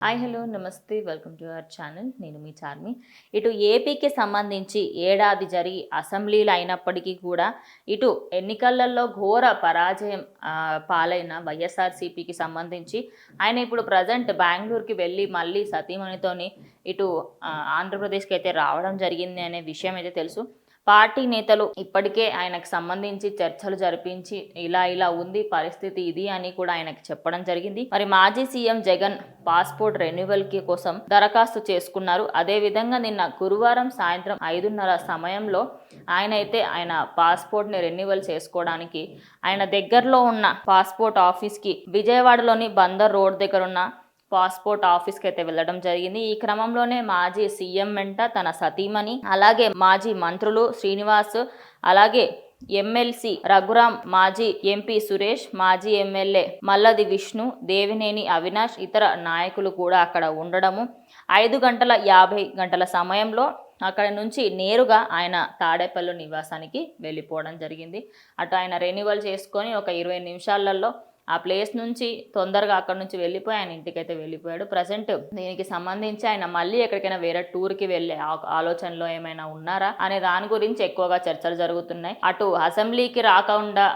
Hi hello నమస్తే welcome to our channel. నేను మీ చార్మి. ఇటు ఏపీకి సంబంధించి ఏడాది జరిగి అసెంబ్లీలు అయినప్పటికీ కూడా ఇటు ఎన్నికలలో ఘోర పరాజయం పాలైన వైఎస్ఆర్సీపీకి సంబంధించి ఆయన ఇప్పుడు ప్రజెంట్ బెంగళూరుకి వెళ్ళి మళ్ళీ సతీమణితోని ఇటు ఆంధ్రప్రదేశ్కి అయితే రావడం జరిగింది అనే విషయం అయితే తెలుసు. పార్టీ నేతలు ఇప్పటికే ఆయనకు సంబంధించి చర్చలు జరిపించి ఇలా ఉంది పరిస్థితి ఇది అని కూడా ఆయనకు చెప్పడం జరిగింది. మరి మాజీ సీఎం జగన్ పాస్పోర్ట్ రెన్యువల్ కి కోసం దరఖాస్తు చేసుకున్నారు. అదే విధంగా నిన్న గురువారం సాయంత్రం 5:30 సమయంలో ఆయన పాస్పోర్ట్ ని రెన్యువల్ చేసుకోవడానికి ఆయన దగ్గరలో ఉన్న పాస్పోర్ట్ ఆఫీస్ కి విజయవాడలోని బందర్ రోడ్ దగ్గర ఉన్న పాస్పోర్ట్ ఆఫీస్కి అయితే వెళ్ళడం జరిగింది. ఈ క్రమంలోనే మాజీ సీఎం వెంట తన సతీమణి, అలాగే మాజీ మంత్రులు శ్రీనివాస్, అలాగే ఎమ్మెల్సీ రఘురాం, మాజీ ఎంపీ సురేష్, మాజీ ఎమ్మెల్యే మల్లది విష్ణు, దేవినేని అవినాష్, ఇతర నాయకులు కూడా అక్కడ ఉండడము. 5:50 సమయంలో అక్కడ నుంచి నేరుగా ఆయన తాడేపల్లి నివాసానికి వెళ్ళిపోవడం జరిగింది. అటు ఆయన రెన్యువల్ చేసుకొని ఒక 20 నిమిషాలలో ఆ ప్లేస్ నుంచి తొందరగా అక్కడ నుంచి వెళ్ళిపోయి ఆయన ఇంటికైతే వెళ్ళిపోయాడు. ప్రజెంట్ దీనికి సంబంధించి ఆయన మళ్ళీ ఎక్కడికైనా వేరే టూర్కి వెళ్ళే ఆలోచనలో ఏమైనా ఉన్నారా అనే దాని గురించి ఎక్కువగా చర్చలు జరుగుతున్నాయి. అటు అసెంబ్లీకి రాకుండా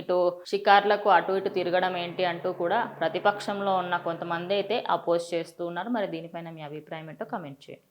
ఇటు షికార్లకు అటు ఇటు తిరగడం ఏంటి అంటూ కూడా ప్రతిపక్షంలో ఉన్న కొంతమంది అయితే అపోజ్ చేస్తూ ఉన్నారు. మరి దీనిపైన మీ అభిప్రాయం ఏంటో కమెంట్ చేయండి.